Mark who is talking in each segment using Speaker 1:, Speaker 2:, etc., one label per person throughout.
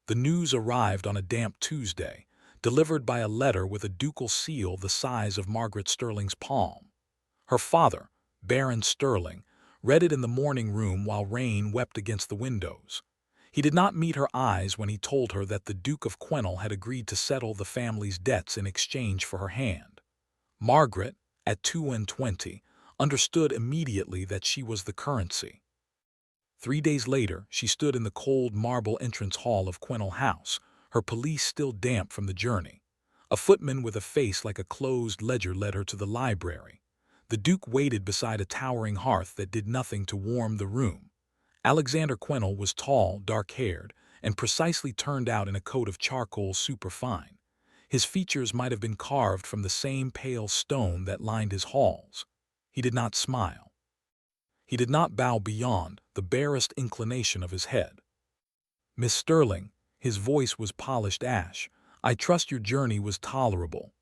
Speaker 1: The news arrived on a damp Tuesday, delivered by a letter with a ducal seal the size of Margaret Sterling's palm. Her father, Baron Sterling, read it in the morning room while rain wept against the windows. He did not meet her eyes when he told her that the Duke of Quesnel had agreed to settle the family's debts in exchange for her hand. Margaret, at 22, understood immediately that she was the currency. 3 days later, she stood in the cold marble entrance hall of Quesnel House, her pelisse still damp from the journey. A footman with a face like a closed ledger led her to the library. The Duke waited beside a towering hearth that did nothing to warm the room. Alexander Quesnel was tall, dark-haired, and precisely turned out in a coat of charcoal superfine. His features might have been carved from the same pale stone that lined his halls. He did not smile. He did not bow beyond the barest inclination of his head. "Miss Sterling," his voice was polished ash, "I trust your journey was tolerable."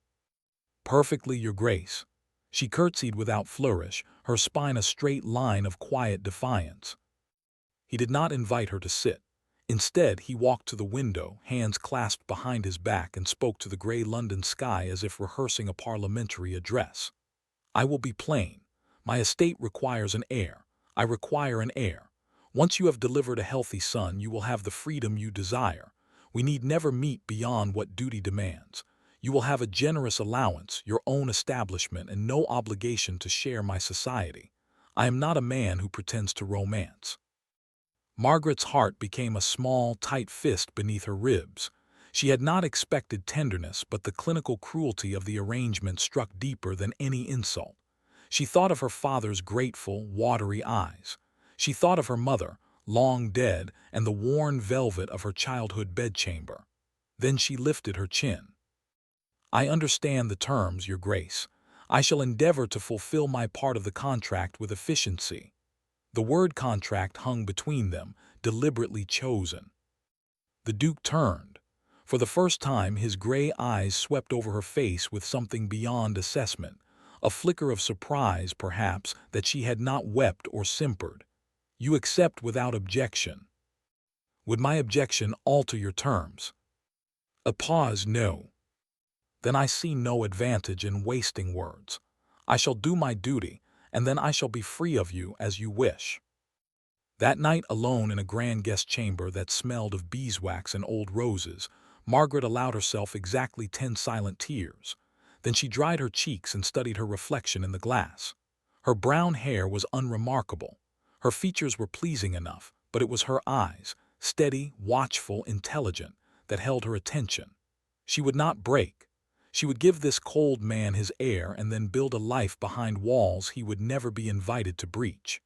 Speaker 1: "Perfectly, your grace." She curtsied without flourish, her spine a straight line of quiet defiance. He did not invite her to sit. Instead, he walked to the window, hands clasped behind his back, and spoke to the gray London sky as if rehearsing a parliamentary address. "I will be plain. My estate requires an heir. I require an heir. Once you have delivered a healthy son, you will have the freedom you desire. We need never meet beyond what duty demands. You will have a generous allowance, your own establishment, and no obligation to share my society. I am not a man who pretends to romance." Margaret's heart became a small, tight fist beneath her ribs. She had not expected tenderness, but the clinical cruelty of the arrangement struck deeper than any insult. She thought of her father's grateful, watery eyes. She thought of her mother, long dead, and the worn velvet of her childhood bedchamber. Then she lifted her chin. "I understand the terms, your grace. I shall endeavor to fulfill my part of the contract with efficiency." The word contract hung between them, deliberately chosen. The Duke turned. For the first time, his gray eyes swept over her face with something beyond assessment, a flicker of surprise, perhaps, that she had not wept or simpered. "You accept without objection." "Would my objection alter your terms?" A pause. "No." "Then I see no advantage in wasting words. I shall do my duty, and then I shall be free of you as you wish." That night, alone in a grand guest chamber that smelled of beeswax and old roses, Margaret allowed herself exactly 10 silent tears. Then she dried her cheeks and studied her reflection in the glass. Her brown hair was unremarkable. Her features were pleasing enough, but it was her eyes, steady, watchful, intelligent, that held her attention. She would not break. She would give this cold man his heir and then build a life behind walls he would never be invited to breach.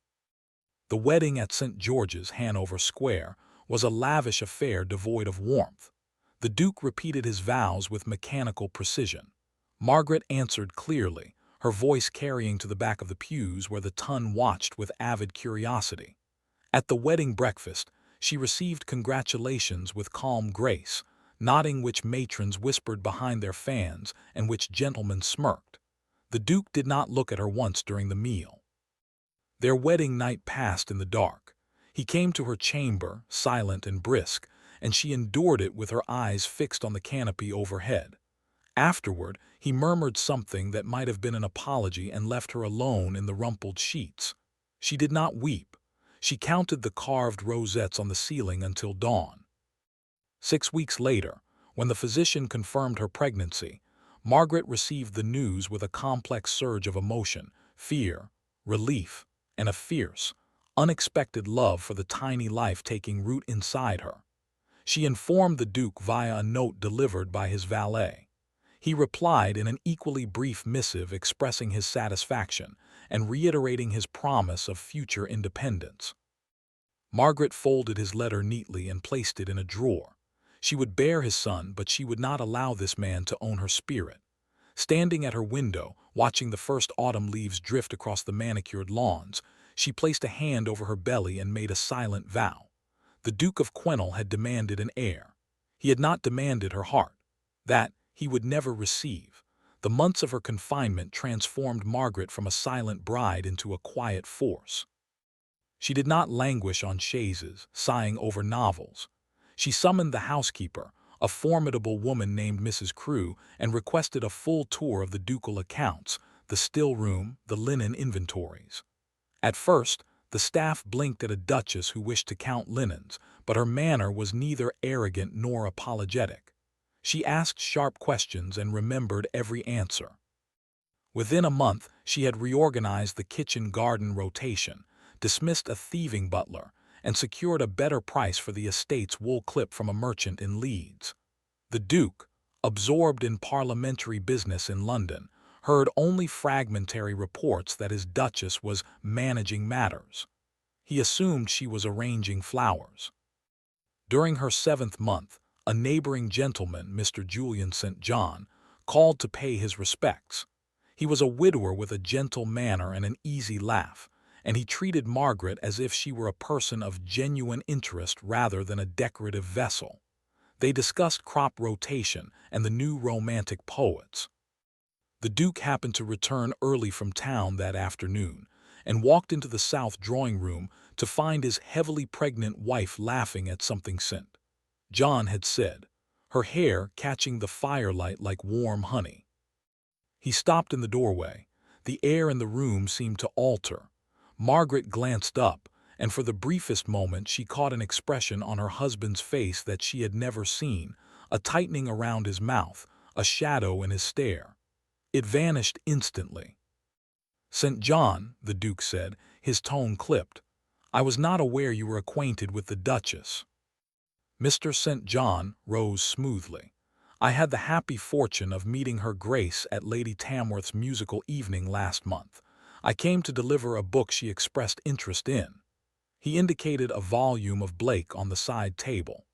Speaker 1: The wedding at St. George's, Hanover Square, was a lavish affair devoid of warmth. The Duke repeated his vows with mechanical precision. Margaret answered clearly, her voice carrying to the back of the pews where the ton watched with avid curiosity. At the wedding breakfast, she received congratulations with calm grace, nodding which matrons whispered behind their fans and which gentlemen smirked. The Duke did not look at her once during the meal. Their wedding night passed in the dark. He came to her chamber, silent and brisk, and she endured it with her eyes fixed on the canopy overhead. Afterward, he murmured something that might have been an apology and left her alone in the rumpled sheets. She did not weep. She counted the carved rosettes on the ceiling until dawn. 6 weeks later, when the physician confirmed her pregnancy, Margaret received the news with a complex surge of emotion, fear, relief, and a fierce, unexpected love for the tiny life taking root inside her. She informed the Duke via a note delivered by his valet. He replied in an equally brief missive expressing his satisfaction and reiterating his promise of future independence. Margaret folded his letter neatly and placed it in a drawer. She would bear his son, but she would not allow this man to own her spirit. Standing at her window, watching the first autumn leaves drift across the manicured lawns, she placed a hand over her belly and made a silent vow. The Duke of Quesnel had demanded an heir. He had not demanded her heart. That he would never receive. The months of her confinement transformed Margaret from a silent bride into a quiet force. She did not languish on chaises, sighing over novels. She summoned the housekeeper, a formidable woman named Mrs. Crewe, and requested a full tour of the ducal accounts, the still room, the linen inventories. At first, the staff blinked at a duchess who wished to count linens, but her manner was neither arrogant nor apologetic. She asked sharp questions and remembered every answer. Within a month, she had reorganized the kitchen-garden rotation, dismissed a thieving butler, and secured a better price for the estate's wool clip from a merchant in Leeds. The Duke, absorbed in parliamentary business in London, heard only fragmentary reports that his duchess was managing matters. He assumed she was arranging flowers. During her 7th month, a neighboring gentleman, Mr. Julian St. John, called to pay his respects. He was a widower with a gentle manner and an easy laugh, and he treated Margaret as if she were a person of genuine interest rather than a decorative vessel. They discussed crop rotation and the new romantic poets. The Duke happened to return early from town that afternoon and walked into the south drawing-room to find his heavily pregnant wife laughing at something St. John had said, her hair catching the firelight like warm honey. He stopped in the doorway. The air in the room seemed to alter. Margaret glanced up, and for the briefest moment she caught an expression on her husband's face that she had never seen, a tightening around his mouth, a shadow in his stare. It vanished instantly. "St. John," the Duke said, his tone clipped, "I was not aware you were acquainted with the Duchess." Mr. St. John rose smoothly. "I had the happy fortune of meeting Her Grace at Lady Tamworth's musical evening last month. I came to deliver a book she expressed interest in." He indicated a volume of Blake on the side table.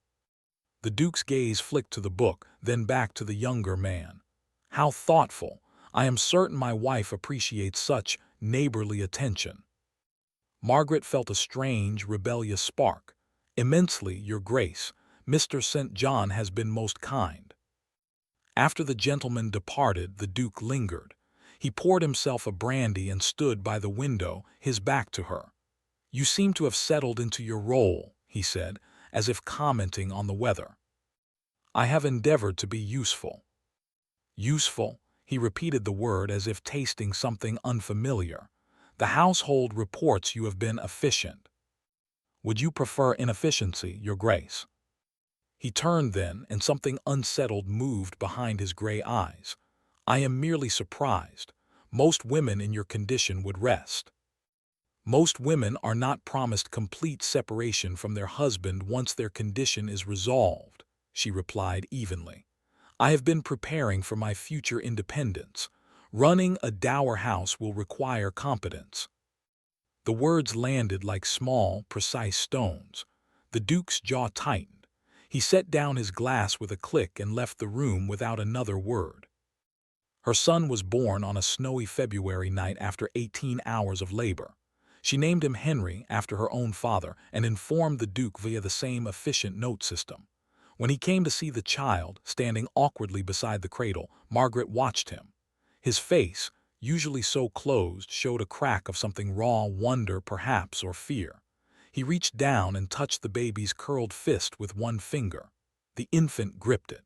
Speaker 1: The Duke's gaze flicked to the book, then back to the younger man. "How thoughtful! I am certain my wife appreciates such neighborly attention." Margaret felt a strange, rebellious spark. "Immensely, Your Grace. Mr. St. John has been most kind." After the gentleman departed, the Duke lingered. He poured himself a brandy and stood by the window, his back to her. "You seem to have settled into your role," he said, as if commenting on the weather. "I have endeavored to be useful." "Useful?" He repeated the word as if tasting something unfamiliar. "The household reports you have been efficient." "Would you prefer inefficiency, Your Grace?" He turned then, and something unsettled moved behind his gray eyes. "I am merely surprised. Most women in your condition would rest." "Most women are not promised complete separation from their husband once their condition is resolved," she replied evenly. "I have been preparing for my future independence. Running a dower house will require competence." The words landed like small, precise stones. The Duke's jaw tightened. He set down his glass with a click and left the room without another word. Her son was born on a snowy February night after 18 hours of labor. She named him Henry after her own father and informed the Duke via the same efficient note system. When he came to see the child, standing awkwardly beside the cradle, Margaret watched him. His face, usually so closed, showed a crack of something raw, wonder perhaps, or fear. He reached down and touched the baby's curled fist with one finger. The infant gripped it.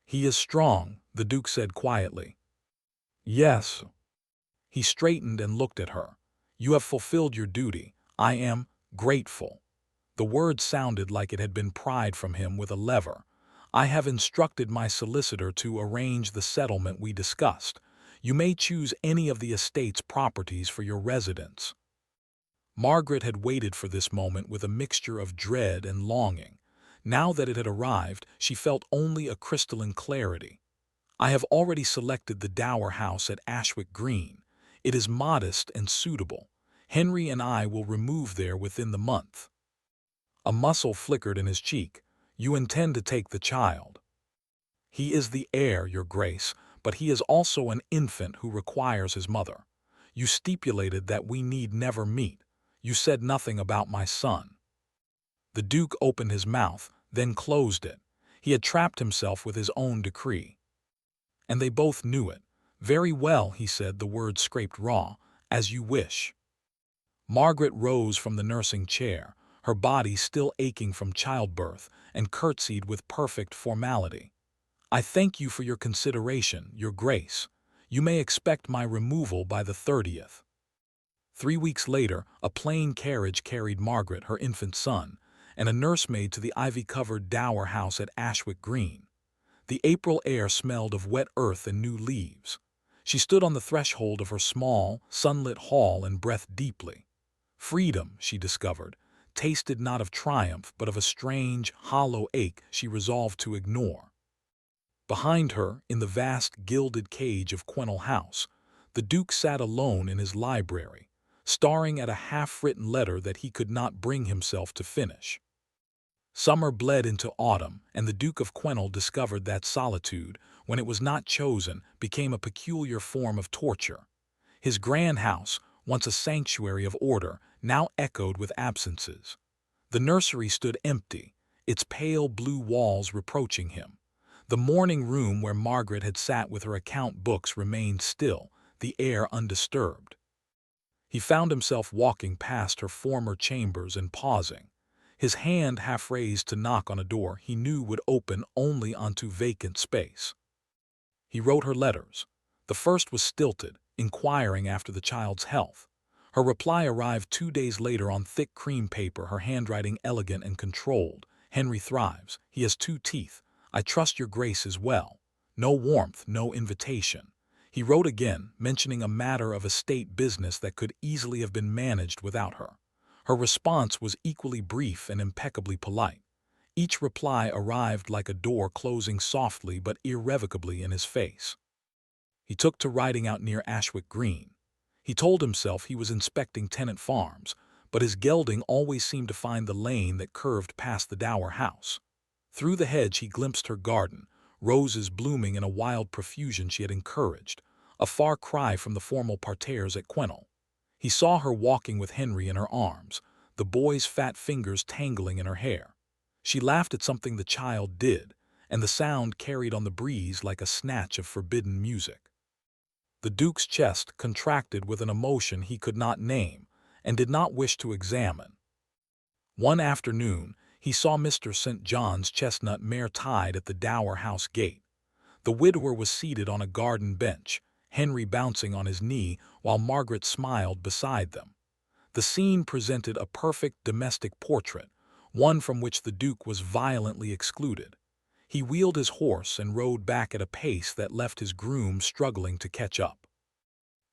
Speaker 1: "He is strong," the Duke said quietly. "Yes." He straightened and looked at her. "You have fulfilled your duty. I am grateful." The word sounded like it had been pried from him with a lever. "I have instructed my solicitor to arrange the settlement we discussed. You may choose any of the estate's properties for your residence." Margaret had waited for this moment with a mixture of dread and longing. Now that it had arrived, she felt only a crystalline clarity. "I have already selected the dower house at Ashwick Green. It is modest and suitable. Henry and I will remove there within the month." A muscle flickered in his cheek. "You intend to take the child?" "He is the heir, Your Grace, but he is also an infant who requires his mother. You stipulated that we need never meet. You said nothing about my son." The Duke opened his mouth, then closed it. He had trapped himself with his own decree. And they both knew it. "Very well," he said, the words scraped raw. "As you wish." Margaret rose from the nursing chair. her body still aching from childbirth, and curtsied with perfect formality. "I thank you for your consideration, Your Grace. You may expect my removal by the 30th. 3 weeks later, a plain carriage carried Margaret, her infant son, and a nursemaid to the ivy-covered dower house at Ashwick Green. The April air smelled of wet earth and new leaves. She stood on the threshold of her small, sunlit hall and breathed deeply. Freedom, she discovered, tasted not of triumph but of a strange, hollow ache she resolved to ignore. Behind her, in the vast gilded cage of Quennell House, the Duke sat alone in his library, staring at a half-written letter that he could not bring himself to finish. Summer bled into autumn, and the Duke of Quennell discovered that solitude, when it was not chosen, became a peculiar form of torture. His grand house, once a sanctuary of order, now echoed with absences. The nursery stood empty, its pale blue walls reproaching him. The morning room where Margaret had sat with her account books remained still, the air undisturbed. He found himself walking past her former chambers and pausing, his hand half raised to knock on a door he knew would open only onto vacant space. He wrote her letters. The first was stilted, inquiring after the child's health. Her reply arrived 2 days later on thick cream paper, her handwriting elegant and controlled. "Henry thrives. He has 2 teeth. I trust your Grace is well." No warmth, no invitation. He wrote again, mentioning a matter of estate business that could easily have been managed without her. Her response was equally brief and impeccably polite. Each reply arrived like a door closing softly but irrevocably in his face. He took to riding out near Ashwick Green. He told himself he was inspecting tenant farms, but his gelding always seemed to find the lane that curved past the dower house. Through the hedge he glimpsed her garden, roses blooming in a wild profusion she had encouraged, a far cry from the formal parterres at Quennell. He saw her walking with Henry in her arms, the boy's fat fingers tangling in her hair. She laughed at something the child did, and the sound carried on the breeze like a snatch of forbidden music. The Duke's chest contracted with an emotion he could not name and did not wish to examine. One afternoon, he saw Mr. St. John's chestnut mare tied at the dower house gate. The widower was seated on a garden bench, Henry bouncing on his knee while Margaret smiled beside them. The scene presented a perfect domestic portrait, one from which the Duke was violently excluded. He wheeled his horse and rode back at a pace that left his groom struggling to catch up.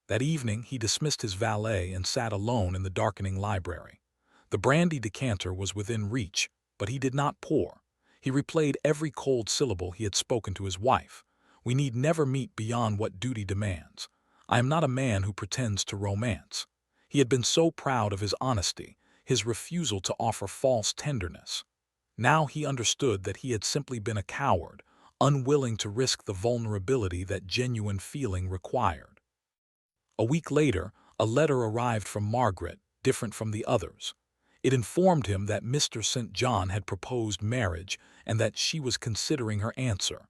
Speaker 1: That evening he dismissed his valet and sat alone in the darkening library. The brandy decanter was within reach, but he did not pour. He replayed every cold syllable he had spoken to his wife. "We need never meet beyond what duty demands. I am not a man who pretends to romance." He had been so proud of his honesty, his refusal to offer false tenderness. Now he understood that he had simply been a coward, unwilling to risk the vulnerability that genuine feeling required. A week later, a letter arrived from Margaret, different from the others. It informed him that Mr. St. John had proposed marriage and that she was considering her answer.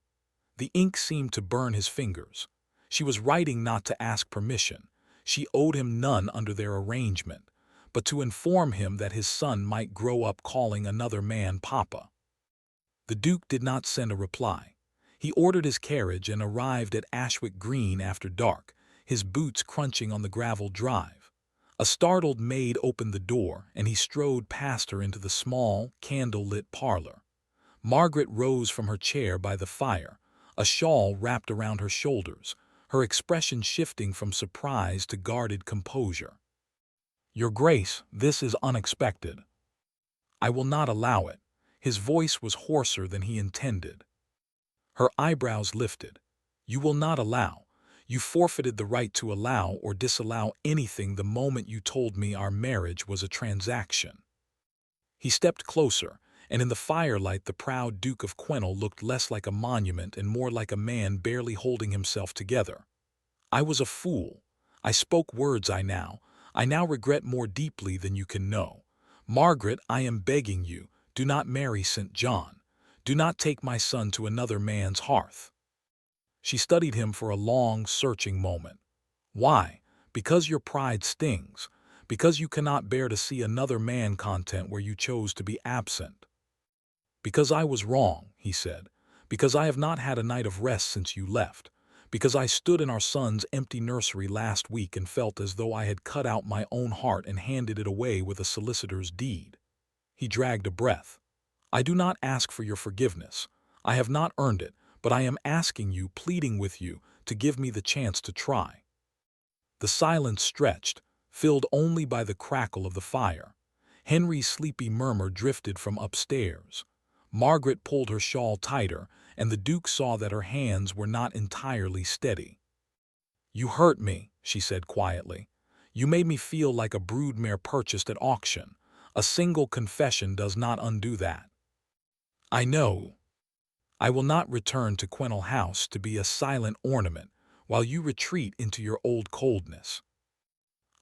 Speaker 1: The ink seemed to burn his fingers. She was writing not to ask permission. She owed him none under their arrangement, but to inform him that his son might grow up calling another man Papa. The Duke did not send a reply. He ordered his carriage and arrived at Ashwick Green after dark, his boots crunching on the gravel drive. A startled maid opened the door, and he strode past her into the small, candle-lit parlor. Margaret rose from her chair by the fire, a shawl wrapped around her shoulders, her expression shifting from surprise to guarded composure. "Your Grace, this is unexpected." "I will not allow it." His voice was hoarser than he intended. Her eyebrows lifted. "You will not allow. You forfeited the right to allow or disallow anything the moment you told me our marriage was a transaction." He stepped closer, and in the firelight the proud Duke of Quennell looked less like a monument and more like a man barely holding himself together. "I was a fool. I spoke words I now regret more deeply than you can know. Margaret, I am begging you, do not marry St. John. Do not take my son to another man's hearth." She studied him for a long, searching moment. "Why? Because your pride stings. Because you cannot bear to see another man content where you chose to be absent. Because I was wrong, he said. Because I have not had a night of rest since you left. Because I stood in our son's empty nursery last week and felt as though I had cut out my own heart and handed it away with a solicitor's deed. He dragged a breath. I do not ask for your forgiveness. I have not earned it, but I am asking you, pleading with you, to give me the chance to try. The silence stretched, filled only by the crackle of the fire. Henry's sleepy murmur drifted from upstairs. Margaret pulled her shawl tighter, and the Duke saw that her hands were not entirely steady. You hurt me, she said quietly. You made me feel like a broodmare purchased at auction. A single confession does not undo that. I know. I will not return to Quennell House to be a silent ornament while you retreat into your old coldness.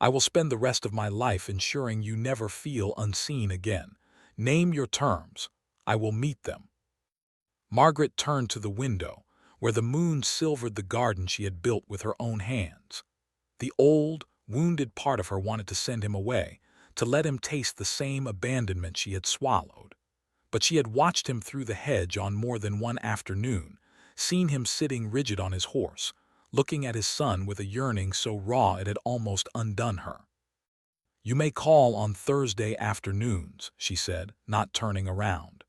Speaker 1: I will spend the rest of my life ensuring you never feel unseen again. Name your terms. I will meet them. Margaret turned to the window, where the moon silvered the garden she had built with her own hands. The old, wounded part of her wanted to send him away, to let him taste the same abandonment she had swallowed. But she had watched him through the hedge on more than one afternoon, seen him sitting rigid on his horse, looking at his son with a yearning so raw it had almost undone her. You may call on Thursday afternoons, she said, not turning around.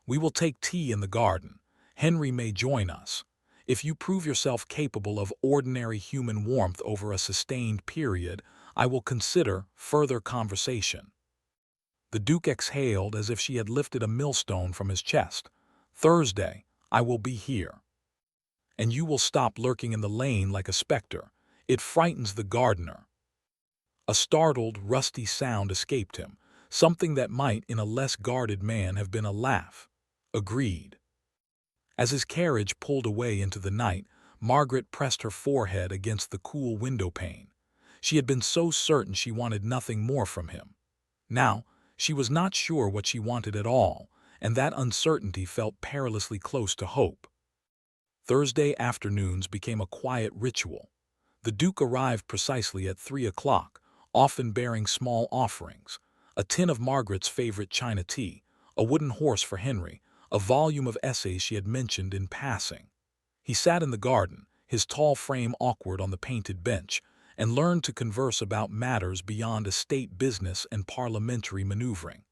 Speaker 1: We will take tea in the garden. Henry may join us. If you prove yourself capable of ordinary human warmth over a sustained period, I will consider further conversation. The Duke exhaled as if she had lifted a millstone from his chest. Thursday, I will be here. And you will stop lurking in the lane like a specter. It frightens the gardener. A startled, rusty sound escaped him, something that might, in a less guarded man, have been a laugh. Agreed. As his carriage pulled away into the night, Margaret pressed her forehead against the cool window pane. She had been so certain she wanted nothing more from him. Now, she was not sure what she wanted at all, and that uncertainty felt perilously close to hope. Thursday afternoons became a quiet ritual. The Duke arrived precisely at 3 o'clock, often bearing small offerings: a tin of Margaret's favorite China tea, a wooden horse for Henry, a volume of essays she had mentioned in passing. He sat in the garden, his tall frame awkward on the painted bench, and learned to converse about matters beyond estate business and parliamentary maneuvering.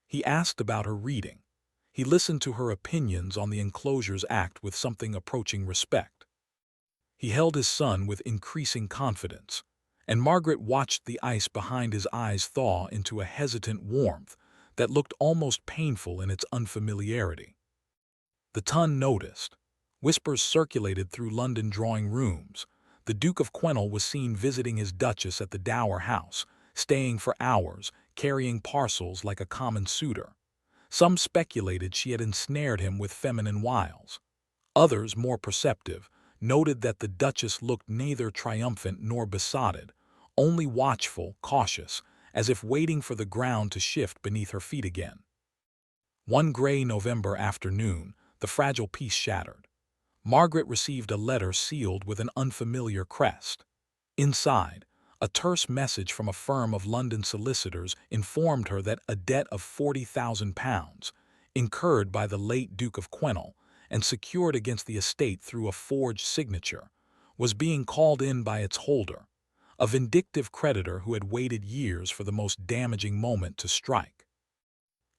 Speaker 1: He asked about her reading. He listened to her opinions on the Enclosures Act with something approaching respect. He held his son with increasing confidence, and Margaret watched the ice behind his eyes thaw into a hesitant warmth that looked almost painful in its unfamiliarity. The Ton noticed. Whispers circulated through London drawing rooms. The Duke of Quennell was seen visiting his Duchess at the Dower House, staying for hours, carrying parcels like a common suitor. Some speculated she had ensnared him with feminine wiles. Others, more perceptive, noted that the Duchess looked neither triumphant nor besotted, only watchful, cautious, as if waiting for the ground to shift beneath her feet again. One gray November afternoon, the fragile peace shattered. Margaret received a letter sealed with an unfamiliar crest. Inside, a terse message from a firm of London solicitors informed her that a debt of £40,000, incurred by the late Duke of Quennell and secured against the estate through a forged signature, was being called in by its holder, a vindictive creditor who had waited years for the most damaging moment to strike.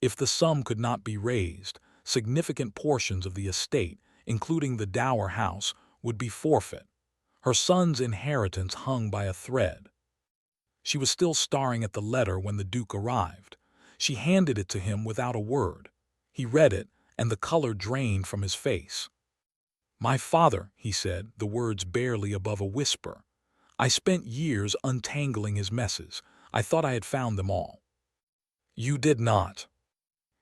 Speaker 1: If the sum could not be raised, significant portions of the estate, including the Dower House, would be forfeit. Her son's inheritance hung by a thread. She was still staring at the letter when the Duke arrived. She handed it to him without a word. He read it, and the color drained from his face. "My father," he said, the words barely above a whisper. "I spent years untangling his messes. I thought I had found them all." "You did not."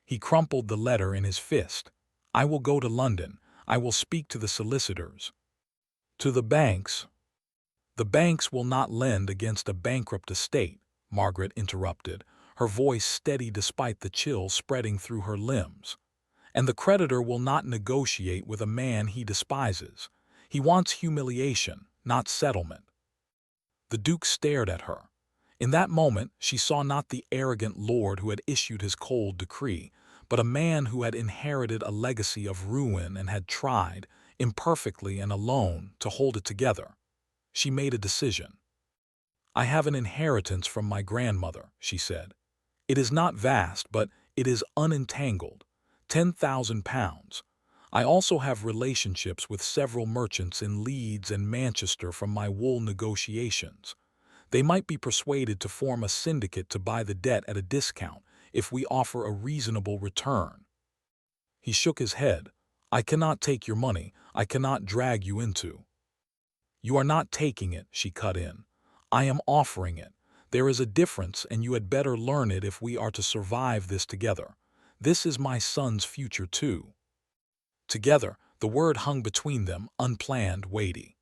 Speaker 1: He crumpled the letter in his fist. "I will go to London. I will speak to the solicitors." "To the banks." "The banks will not lend against a bankrupt estate," Margaret interrupted, her voice steady despite the chill spreading through her limbs. "And the creditor will not negotiate with a man he despises. He wants humiliation, not settlement." The Duke stared at her. In that moment, she saw not the arrogant lord who had issued his cold decree, but a man who had inherited a legacy of ruin and had tried, imperfectly and alone, to hold it together. She made a decision. "I have an inheritance from my grandmother," she said. "It is not vast, but it is unentangled. £10,000. I also have relationships with several merchants in Leeds and Manchester from my wool negotiations. They might be persuaded to form a syndicate to buy the debt at a discount if we offer a reasonable return." He shook his head. "I cannot take your money. I cannot drag you into—" "You are not taking it," she cut in. "I am offering it. There is a difference, and you had better learn it if we are to survive this together. This is my son's future too." Together, the word hung between them, unplanned, weighty.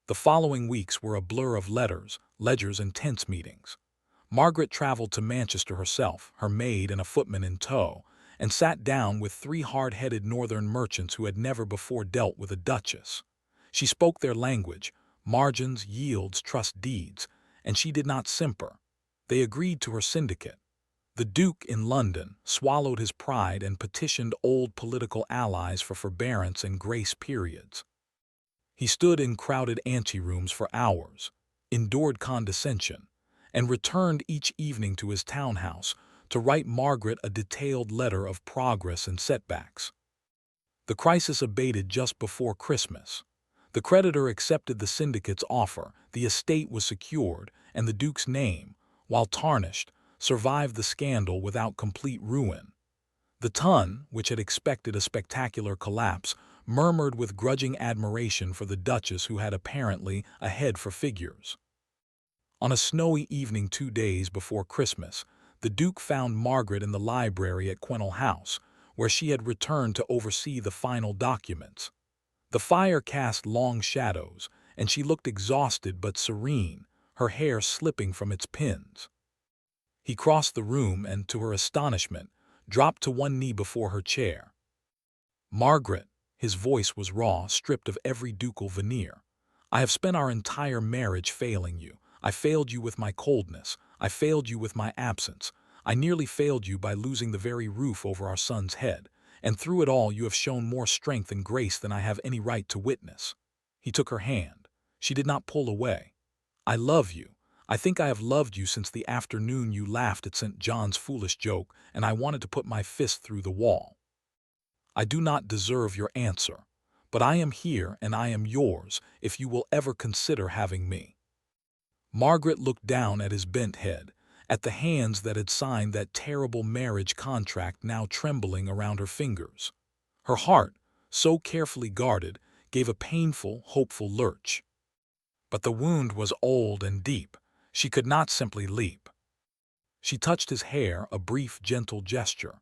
Speaker 1: The following weeks were a blur of letters, ledgers, and tense meetings. Margaret traveled to Manchester herself, her maid and a footman in tow, and sat down with three hard-headed northern merchants who had never before dealt with a duchess. She spoke their language: margins, yields, trust deeds, and she did not simper. They agreed to her syndicate. The Duke in London swallowed his pride and petitioned old political allies for forbearance and grace periods. He stood in crowded anterooms for hours, endured condescension, and returned each evening to his townhouse to write Margaret a detailed letter of progress and setbacks. The crisis abated just before Christmas. The creditor accepted the syndicate's offer, the estate was secured, and the Duke's name, while tarnished, survived the scandal without complete ruin. The Ton, which had expected a spectacular collapse, murmured with grudging admiration for the Duchess, who had apparently a head for figures. On a snowy evening 2 days before Christmas, the Duke found Margaret in the library at Quennell House, where she had returned to oversee the final documents. The fire cast long shadows, and she looked exhausted but serene, her hair slipping from its pins. He crossed the room and, to her astonishment, dropped to one knee before her chair. "Margaret," his voice was raw, stripped of every ducal veneer, "I have spent our entire marriage failing you. I failed you with my coldness. I failed you with my absence. I nearly failed you by losing the very roof over our son's head. And through it all you have shown more strength and grace than I have any right to witness." He took her hand. She did not pull away. "I love you. I think I have loved you since the afternoon you laughed at St. John's foolish joke, and I wanted to put my fist through the wall. I do not deserve your answer, but I am here and I am yours if you will ever consider having me." Margaret looked down at his bent head, at the hands that had signed that terrible marriage contract now trembling around her fingers. Her heart, so carefully guarded, gave a painful, hopeful lurch. But the wound was old and deep. She could not simply leap. She touched his hair, a brief, gentle gesture.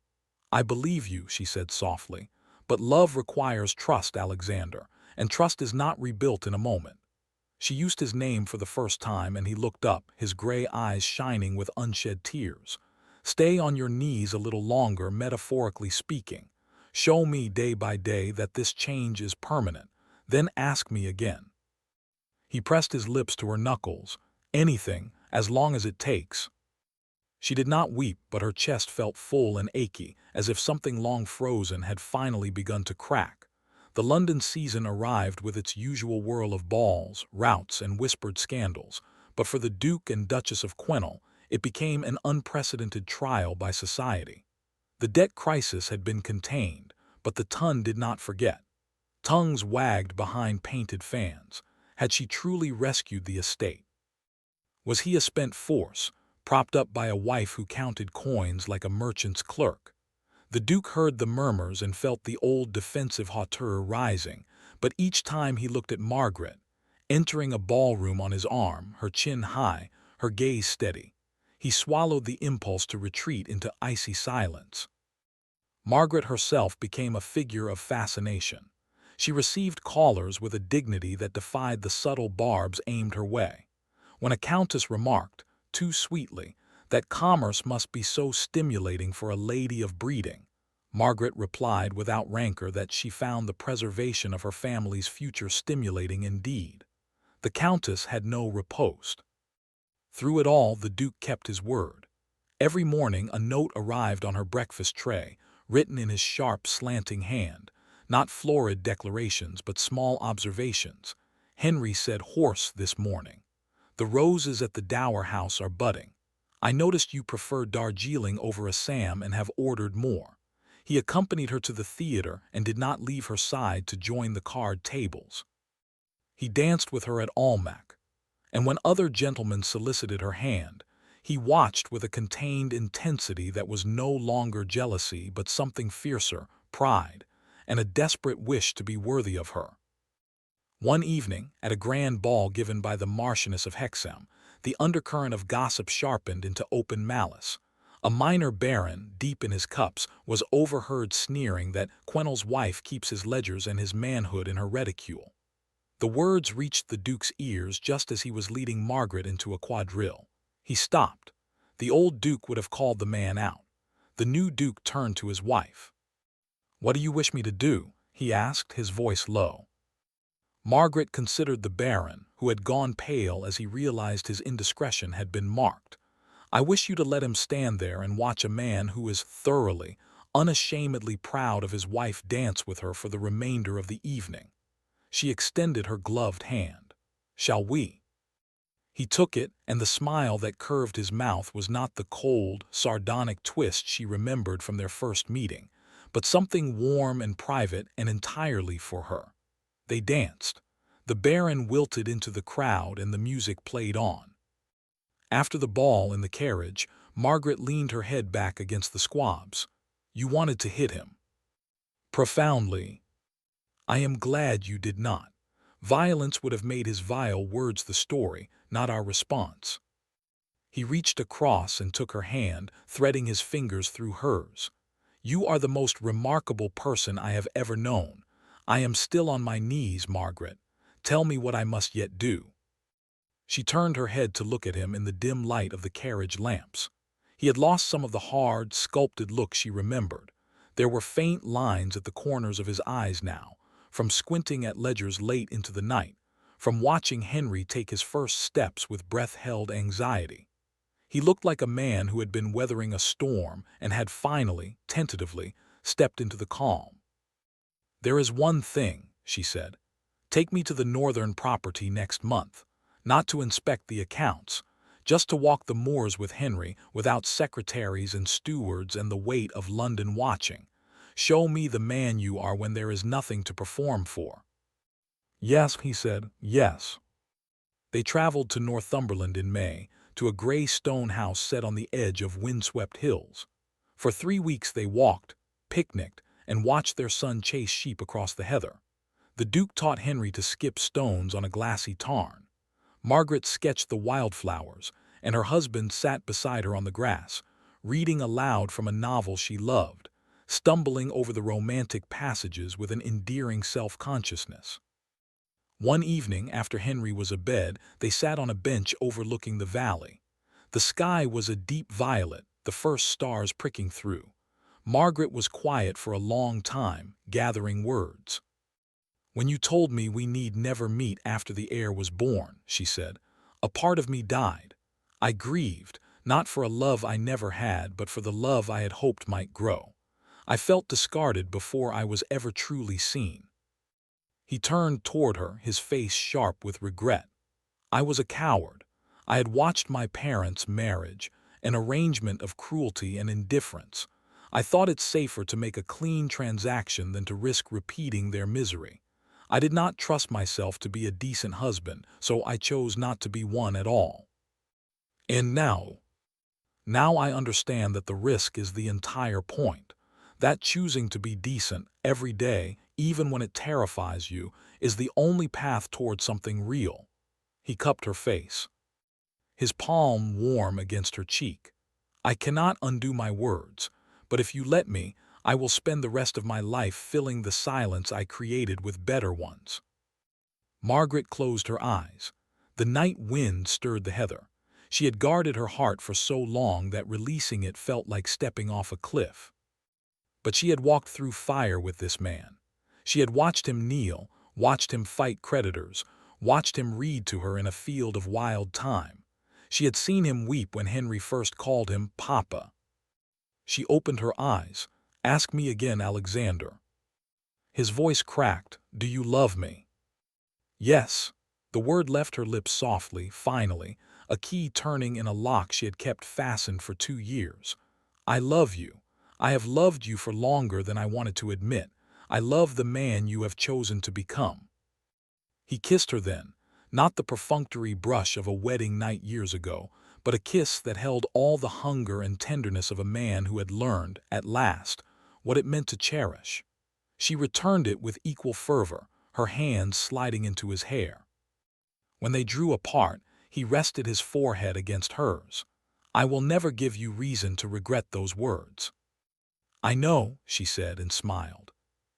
Speaker 1: "I believe you," she said softly, "but love requires trust, Alexander, and trust is not rebuilt in a moment." She used his name for the first time, and he looked up, his gray eyes shining with unshed tears. "Stay on your knees a little longer, metaphorically speaking. Show me day by day that this change is permanent. Then ask me again." He pressed his lips to her knuckles. "Anything, as long as it takes." She did not weep, but her chest felt full and achy, as if something long frozen had finally begun to crack. The London season arrived with its usual whirl of balls, routs, and whispered scandals, but for the Duke and Duchess of Quennell it became an unprecedented trial by society. The debt crisis had been contained, but the Ton did not forget. Tongues wagged behind painted fans. Had she truly rescued the estate? Was he a spent force, propped up by a wife who counted coins like a merchant's clerk? The Duke heard the murmurs and felt the old defensive hauteur rising, but each time he looked at Margaret, entering a ballroom on his arm, her chin high, her gaze steady, he swallowed the impulse to retreat into icy silence. Margaret herself became a figure of fascination. She received callers with a dignity that defied the subtle barbs aimed her way. When a countess remarked, too sweetly, that commerce must be so stimulating for a lady of breeding, Margaret replied without rancor that she found the preservation of her family's future stimulating indeed. The countess had no riposte. Through it all, the Duke kept his word. Every morning a note arrived on her breakfast tray, written in his sharp, slanting hand. Not florid declarations, but small observations. Henry said hoarse this morning. The roses at the Dower House are budding. I noticed you prefer Darjeeling over Assam and have ordered more. He accompanied her to the theater and did not leave her side to join the card tables. He danced with her at Almack, and when other gentlemen solicited her hand, he watched with a contained intensity that was no longer jealousy but something fiercer, pride, and a desperate wish to be worthy of her. One evening, at a grand ball given by the Marchioness of Hexham, the undercurrent of gossip sharpened into open malice. A minor baron, deep in his cups, was overheard sneering that Quennell's wife keeps his ledgers and his manhood in her reticule. The words reached the Duke's ears just as he was leading Margaret into a quadrille. He stopped. The old Duke would have called the man out. The new Duke turned to his wife. "What do you wish me to do?" he asked, his voice low. Margaret considered the Baron, who had gone pale as he realized his indiscretion had been marked. "I wish you to let him stand there and watch a man who is thoroughly, unashamedly proud of his wife dance with her for the remainder of the evening." She extended her gloved hand. "Shall we?" He took it, and the smile that curved his mouth was not the cold, sardonic twist she remembered from their first meeting, but something warm and private and entirely for her. They danced. The Baron wilted into the crowd and the music played on. After the ball in the carriage, Margaret leaned her head back against the squabs. "You wanted to hit him." "Profoundly." "I am glad you did not. Violence would have made his vile words the story, not our response." He reached across and took her hand, threading his fingers through hers. "You are the most remarkable person I have ever known. I am still on my knees, Margaret. Tell me what I must yet do." She turned her head to look at him in the dim light of the carriage lamps. He had lost some of the hard, sculpted look she remembered. There were faint lines at the corners of his eyes now, from squinting at ledgers late into the night, from watching Henry take his first steps with breath-held anxiety. He looked like a man who had been weathering a storm and had finally, tentatively, stepped into the calm. "There is one thing," she said. "Take me to the northern property next month, not to inspect the accounts, just to walk the moors with Henry without secretaries and stewards and the weight of London watching. Show me the man you are when there is nothing to perform for." "Yes," he said, "yes." They traveled to Northumberland in May, to a gray stone house set on the edge of windswept hills. For 3 weeks they walked, picnicked, and watched their son chase sheep across the heather. The Duke taught Henry to skip stones on a glassy tarn. Margaret sketched the wildflowers, and her husband sat beside her on the grass, reading aloud from a novel she loved, stumbling over the romantic passages with an endearing self-consciousness. One evening, after Henry was abed, they sat on a bench overlooking the valley. The sky was a deep violet, the first stars pricking through. Margaret was quiet for a long time, gathering words. "When you told me we need never meet after the heir was born," she said, "a part of me died. I grieved, not for a love I never had, but for the love I had hoped might grow. I felt discarded before I was ever truly seen." He turned toward her, his face sharp with regret. "I was a coward. I had watched my parents' marriage, an arrangement of cruelty and indifference. I thought it safer to make a clean transaction than to risk repeating their misery. I did not trust myself to be a decent husband, so I chose not to be one at all. And now I understand that the risk is the entire point. That choosing to be decent every day, even when it terrifies you, is the only path toward something real." He cupped her face, his palm warm against her cheek. "I cannot undo my words, but if you let me, I will spend the rest of my life filling the silence I created with better ones." Margaret closed her eyes. The night wind stirred the heather. She had guarded her heart for so long that releasing it felt like stepping off a cliff. But she had walked through fire with this man. She had watched him kneel, watched him fight creditors, watched him read to her in a field of wild thyme. She had seen him weep when Henry first called him Papa. She opened her eyes. "Ask me again, Alexander." His voice cracked. "Do you love me?" "Yes." The word left her lips softly, finally, a key turning in a lock she had kept fastened for 2 years. "I love you. I have loved you for longer than I wanted to admit. I love the man you have chosen to become." He kissed her then, not the perfunctory brush of a wedding night years ago, but a kiss that held all the hunger and tenderness of a man who had learned, at last, what it meant to cherish. She returned it with equal fervor, her hands sliding into his hair. When they drew apart, he rested his forehead against hers. "I will never give you reason to regret those words." "I know," she said and smiled.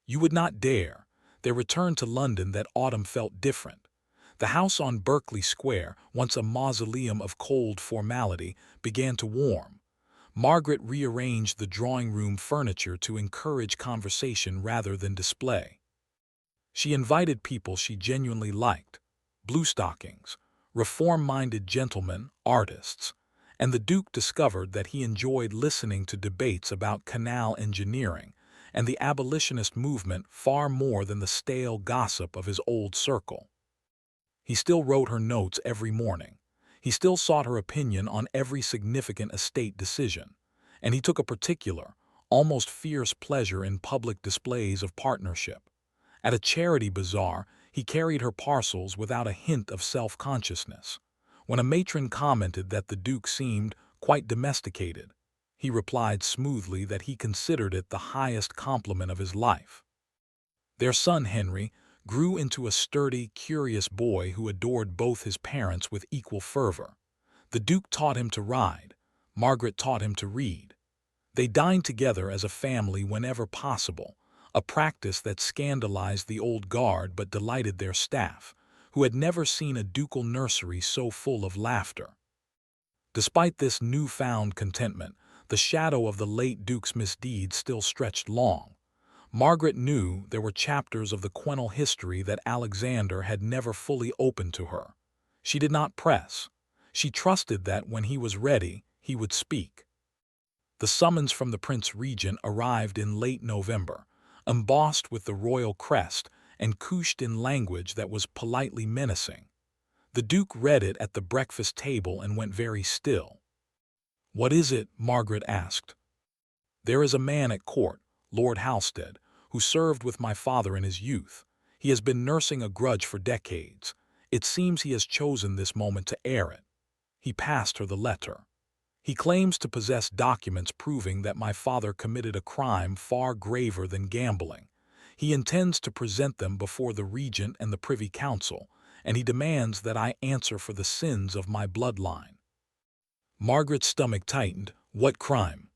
Speaker 1: "You would not dare." Their return to London that autumn felt different. The house on Berkeley Square, once a mausoleum of cold formality, began to warm. Margaret rearranged the drawing-room furniture to encourage conversation rather than display. She invited people she genuinely liked: bluestockings, reform-minded gentlemen, artists, and the Duke discovered that he enjoyed listening to debates about canal engineering and the abolitionist movement far more than the stale gossip of his old circle. He still wrote her notes every morning. He still sought her opinion on every significant estate decision, and he took a particular, almost fierce pleasure in public displays of partnership. At a charity bazaar, he carried her parcels without a hint of self-consciousness. When a matron commented that the Duke seemed quite domesticated, he replied smoothly that he considered it the highest compliment of his life. Their son Henry grew into a sturdy, curious boy who adored both his parents with equal fervor. The Duke taught him to ride. Margaret taught him to read. They dined together as a family whenever possible, a practice that scandalized the old guard but delighted their staff, who had never seen a ducal nursery so full of laughter. Despite this newfound contentment, the shadow of the late Duke's misdeeds still stretched long. Margaret knew there were chapters of the Quennell history that Alexander had never fully opened to her. She did not press. She trusted that when he was ready, he would speak. The summons from the Prince Regent arrived in late November, embossed with the royal crest and couched in language that was politely menacing. The Duke read it at the breakfast table and went very still. "What is it?" Margaret asked. "There is a man at court, Lord Halstead, who served with my father in his youth. He has been nursing a grudge for decades. It seems he has chosen this moment to air it." He passed her the letter. "He claims to possess documents proving that my father committed a crime far graver than gambling. He intends to present them before the Regent and the Privy Council, and he demands that I answer for the sins of my bloodline." Margaret's stomach tightened. "What crime?"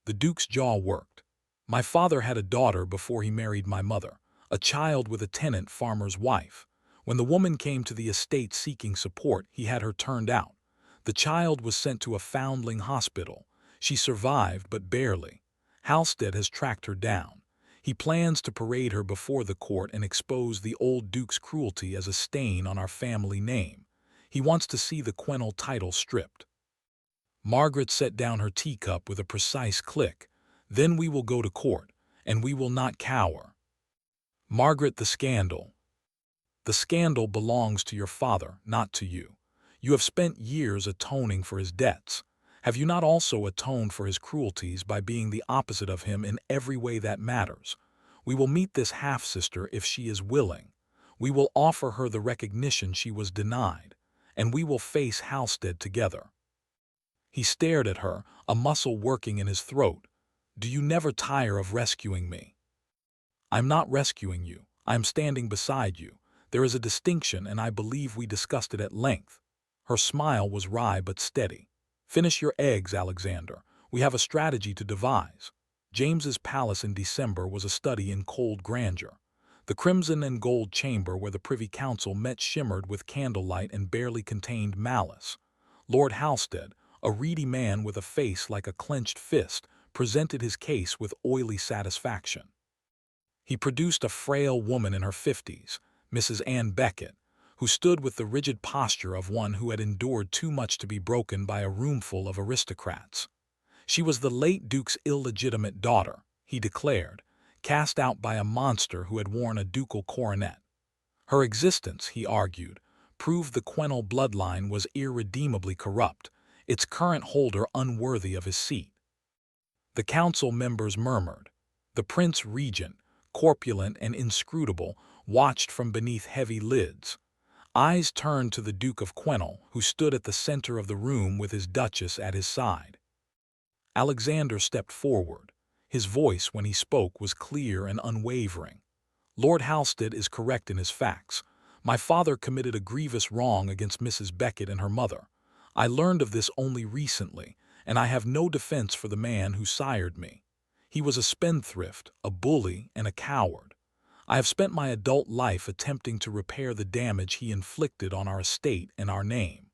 Speaker 1: The Duke's jaw worked. "My father had a daughter before he married my mother, a child with a tenant farmer's wife. When the woman came to the estate seeking support, he had her turned out. The child was sent to a foundling hospital. She survived, but barely. Halstead has tracked her down. He plans to parade her before the court and expose the old Duke's cruelty as a stain on our family name. He wants to see the Quennell title stripped." Margaret set down her teacup with a precise click. "Then we will go to court, and we will not cower." "Margaret, the scandal." "The scandal belongs to your father, not to you. You have spent years atoning for his debts. Have you not also atoned for his cruelties by being the opposite of him in every way that matters? We will meet this half-sister if she is willing. We will offer her the recognition she was denied, and we will face Halstead together." He stared at her, a muscle working in his throat. "Do you never tire of rescuing me?" "I'm not rescuing you. I'm standing beside you. There is a distinction, and I believe we discussed it at length." Her smile was wry but steady. "Finish your eggs, Alexander. We have a strategy to devise." James's palace in December was a study in cold grandeur. The crimson and gold chamber where the Privy Council met shimmered with candlelight and barely contained malice. Lord Halstead, a reedy man with a face like a clenched fist, presented his case with oily satisfaction. He produced a frail woman in her 50s, Mrs. Ann Beckett, who stood with the rigid posture of one who had endured too much to be broken by a roomful of aristocrats. She was the late Duke's illegitimate daughter, he declared, cast out by a monster who had worn a ducal coronet. Her existence, he argued, proved the Quennell bloodline was irredeemably corrupt, its current holder unworthy of his seat. The council members murmured. The Prince Regent, corpulent and inscrutable, watched from beneath heavy lids. Eyes turned to the Duke of Quennell, who stood at the center of the room with his Duchess at his side. Alexander stepped forward. His voice, when he spoke, was clear and unwavering. Lord Halstead is correct in his facts. My father committed a grievous wrong against Mrs. Becket and her mother. I learned of this only recently, and I have no defense for the man who sired me. He was a spendthrift, a bully, and a coward. I have spent my adult life attempting to repair the damage he inflicted on our estate and our name.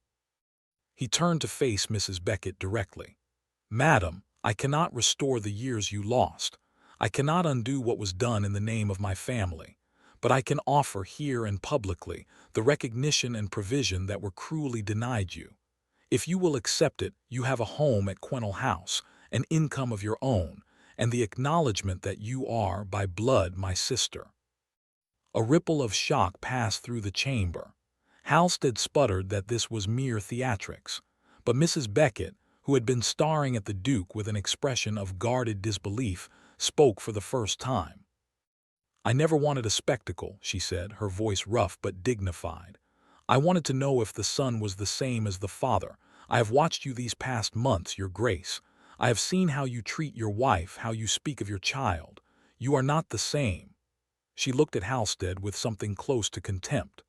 Speaker 1: He turned to face Mrs. Becket directly. Madam, I cannot restore the years you lost. I cannot undo what was done in the name of my family. But I can offer here and publicly the recognition and provision that were cruelly denied you. If you will accept it, you have a home at Quennell House, an income of your own, and the acknowledgement that you are, by blood, my sister. A ripple of shock passed through the chamber. Halstead sputtered that this was mere theatrics, but Mrs. Becket, who had been staring at the Duke with an expression of guarded disbelief, spoke for the first time. I never wanted a spectacle, she said, her voice rough but dignified. I wanted to know if the son was the same as the father. I have watched you these past months, your grace. I have seen how you treat your wife, how you speak of your child. You are not the same. She looked at Halstead with something close to contempt.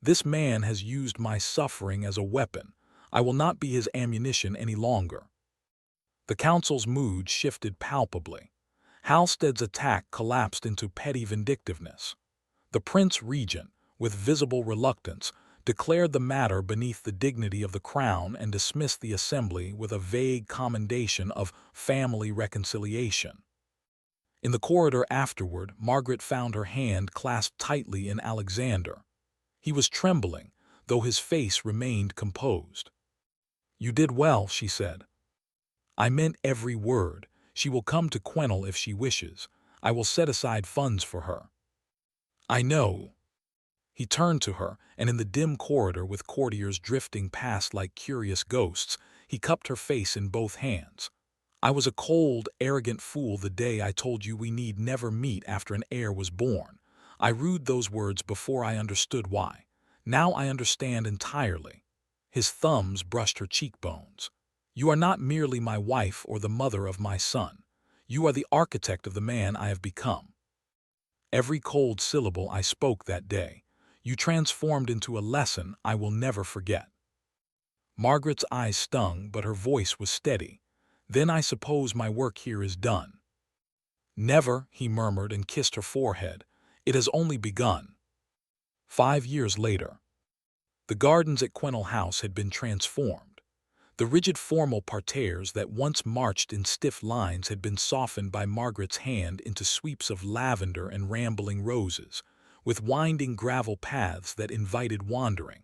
Speaker 1: This man has used my suffering as a weapon. I will not be his ammunition any longer. The council's mood shifted palpably. Halstead's attack collapsed into petty vindictiveness. The Prince Regent, with visible reluctance, declared the matter beneath the dignity of the crown and dismissed the assembly with a vague commendation of family reconciliation. In the corridor afterward, Margaret found her hand clasped tightly in Alexander. He was trembling, though his face remained composed. You did well, she said. I meant every word. She will come to Quennell if she wishes. I will set aside funds for her. I know. He turned to her, and in the dim corridor with courtiers drifting past like curious ghosts, he cupped her face in both hands. I was a cold, arrogant fool the day I told you we need never meet after an heir was born. I rued those words before I understood why. Now I understand entirely. His thumbs brushed her cheekbones. You are not merely my wife or the mother of my son. You are the architect of the man I have become. Every cold syllable I spoke that day, you transformed into a lesson I will never forget. Margaret's eyes stung, but her voice was steady. Then I suppose my work here is done. Never, he murmured and kissed her forehead. It has only begun. 5 years later. The gardens at Quennell House had been transformed. The rigid formal parterres that once marched in stiff lines had been softened by Margaret's hand into sweeps of lavender and rambling roses, with winding gravel paths that invited wandering.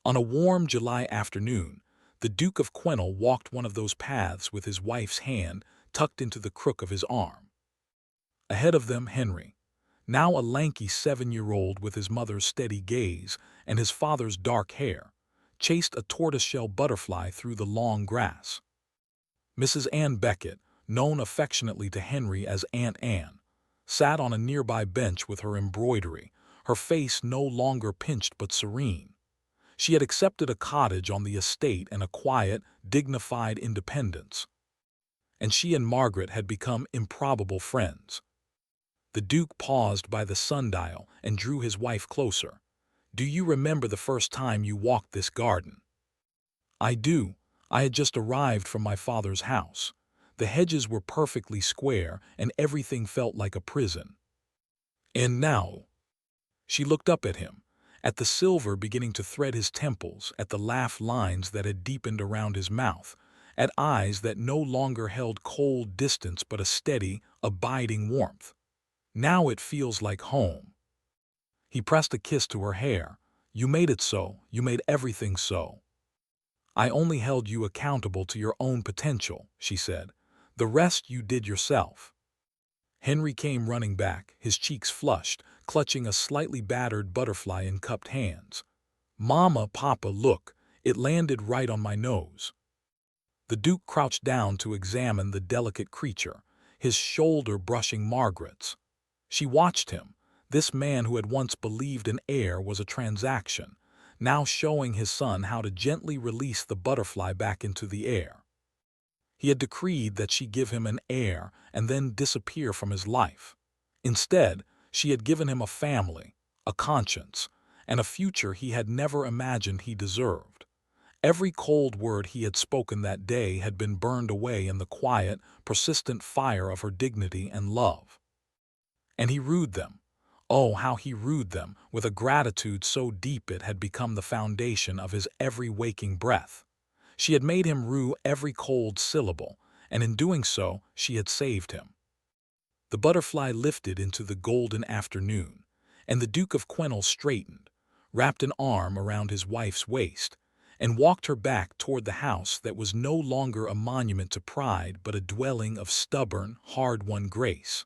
Speaker 1: On a warm July afternoon, the Duke of Quennell walked one of those paths with his wife's hand tucked into the crook of his arm. Ahead of them, Henry, now a lanky 7-year-old with his mother's steady gaze and his father's dark hair, chased a tortoiseshell butterfly through the long grass. Mrs. Ann Becket, known affectionately to Henry as Aunt Anne, sat on a nearby bench with her embroidery, her face no longer pinched but serene. She had accepted a cottage on the estate and a quiet, dignified independence. And she and Margaret had become improbable friends. The Duke paused by the sundial and drew his wife closer. Do you remember the first time you walked this garden? I do. I had just arrived from my father's house. The hedges were perfectly square and everything felt like a prison. And now? She looked up at him, at the silver beginning to thread his temples, at the laugh lines that had deepened around his mouth, at eyes that no longer held cold distance but a steady, abiding warmth. Now it feels like home. He pressed a kiss to her hair. You made it so, you made everything so. I only held you accountable to your own potential, she said. The rest you did yourself. Henry came running back, his cheeks flushed, clutching a slightly battered butterfly in cupped hands. Mama, Papa, look, it landed right on my nose. The Duke crouched down to examine the delicate creature, his shoulder brushing Margaret's. She watched him, this man who had once believed an heir was a transaction, now showing his son how to gently release the butterfly back into the air. He had decreed that she give him an heir and then disappear from his life. Instead, she had given him a family, a conscience, and a future he had never imagined he deserved. Every cold word he had spoken that day had been burned away in the quiet, persistent fire of her dignity and love. And he rued them. Oh, how he rued them, with a gratitude so deep it had become the foundation of his every waking breath. She had made him rue every cold syllable, and in doing so, she had saved him. The butterfly lifted into the golden afternoon, and the Duke of Quenel straightened, wrapped an arm around his wife's waist, and walked her back toward the house that was no longer a monument to pride but a dwelling of stubborn, hard-won grace.